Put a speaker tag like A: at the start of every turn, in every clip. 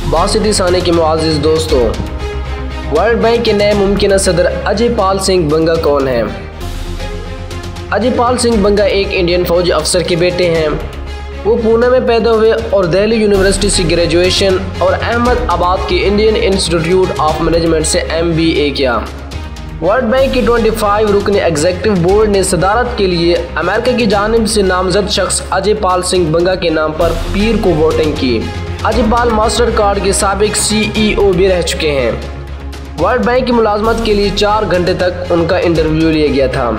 A: बासिती साने के मुआज़िज़ दोस्तों, world bank के नए मुमकिन सदर अजय पाल सिंह बंगा कौन हैं? अजय पाल सिंह बंगा एक इंडियन फौजी अफसर के बेटे हैं। वो पुणे में पैदा हुए और दिल्ली यूनिवर्सिटी से ग्रेजुएशन और अहमदाबाद के इंडियन इंस्टीट्यूट ऑफ मैनेजमेंट से MBA किया। वर्ल्ड बैंक की 25 रुकनी एग्जीक्यूटिव बोर्ड ने सदारत के लिए अमेरिका की जानिब से नामजद शख्स अजय पाल सिंह बंगा के नाम पर पीर को वोटिंग की। अजय पाल मास्टर कार्ड के साबिक CEO भी रह चुके हैं। वर्ल्ड बैंक की मुलाजमत के लिए 4 घंटे तक उनका इंटरव्यू लिया गया था।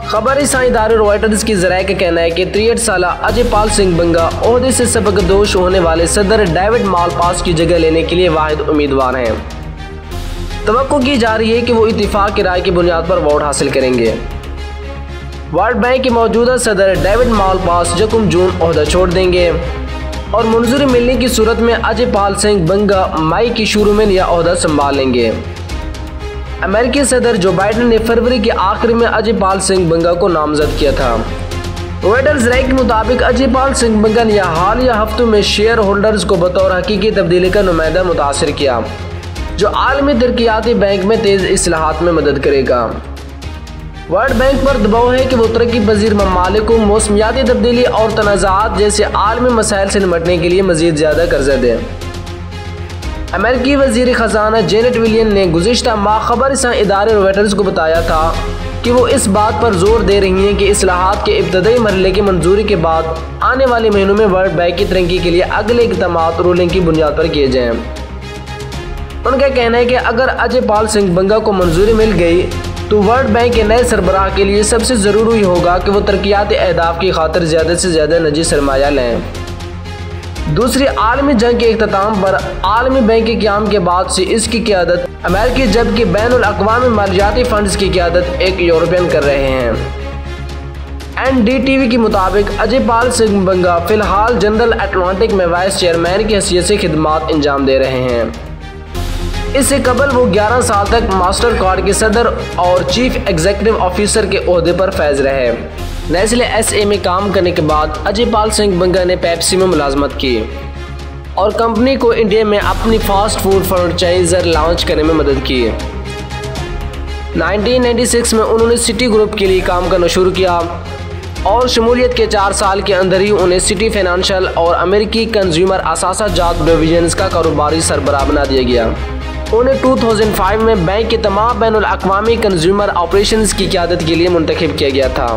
A: खबरी इदारे रॉयटर्स की ज़राए का कहना है कि 63 साल अजय पाल सिंह बंगा ओहदे से सबकदोश होने वाले सदर डेविड मालपास की जगह लेने के लिए वाहिद उम्मीदवार हैं। तवक्को की जा रही है कि वो इत्तिफाक की राय की बुनियाद पर वोट हासिल करेंगे। वर्ल्ड बैंक के मौजूदा सदर डेविड मालपास 2 जून ओहदा छोड़ देंगे और मंजूरी मिलने की सूरत में अजय पाल सिंह बंगा मई की शुरू में यह ओहदा संभाल लेंगे। अमेरिकी सदर जो बाइडेन ने फरवरी के आखिर में अजय पाल सिंह बंगा को नामजद किया था। रॉयटर्स राय के मुताबिक अजय पाल सिंह बंगा ने हालिया हफ्तों में शेयर होल्डर्स को बतौर हकीकी तब्दीली का नुमाइंदा मुतासर किया, जो आलमी तरक्याती बैंक में तेज़ इस्लाहात में मदद करेगा। वर्ल्ड बैंक पर दबाव है कि वो तरक्की पजीर ममालिक को मौसमियाती तब्दीली और तनाज़ात जैसे आलमी मसाइल से निपटने के लिए मज़ीद ज़्यादा कर्जा दें। अमेरिकी वज़ीर ख़जाना जेनेट विलियन ने गुज़िश्ता माह खबरसां इदारे रॉयटर्स को बताया था कि वो इस बात पर जोर दे रही हैं कि इस्लाहात के इब्तदाई मरहले की मंजूरी के बाद आने वाले महीनों में वर्ल्ड बैंक की तरक्की के लिए अगले इक़दामात रूलिंग की बुनियाद पर किए जाएँ। उनका कहना है कि अगर अजय पाल सिंह बंगा को मंजूरी मिल गई तो वर्ल्ड बैंक के नए सरबराह के लिए सबसे ज़रूरी होगा कि वो तरक्याती अहदाफ की खातिर ज़्यादा से ज़्यादा निजी सरमाया लें। दूसरी आलमी जंग के इख्तिताम पर आलमी बैंक के क़याम के बाद से इसकी क़यादत अमेरिकी, जबकि बैनुल अक़वामी मालियाती फंड्स की क़यादत एक यूरोपियन कर रहे हैं। NDTV के मुताबिक अजय पाल सिंह बंगा फ़िलहाल जनरल अटलांटिक में वाइस चेयरमैन की हैसियत से खिदमात अंजाम दे रहे हैं। इससे कबल वो 11 साल तक मास्टर कार्ड के सदर और चीफ एग्जीक्यूटिव ऑफिसर के ओहदे पर फैज रहे। नेस्ले SA में काम करने के बाद अजय पाल सिंह बंगा ने पेप्सी में मुलाजमत की और कंपनी को इंडिया में अपनी फास्ट फूड फ्रेंचाइजर लॉन्च करने में मदद की। 1996 में उन्होंने सिटी ग्रुप के लिए काम करना शुरू किया और शमूलियत के 4 साल के अंदर ही उन्हें सिटी फाइनेंशियल और अमेरिकी कंज्यूमर असासा जात डिवीजन्स का कारोबारी सरबराह बना दिया गया। उन्हें 2005 में बैंक के तमाम बैनुल अक़वामी कंज्यूमर ऑपरेशंस की क़यादत के लिए मुंतखब किया गया था।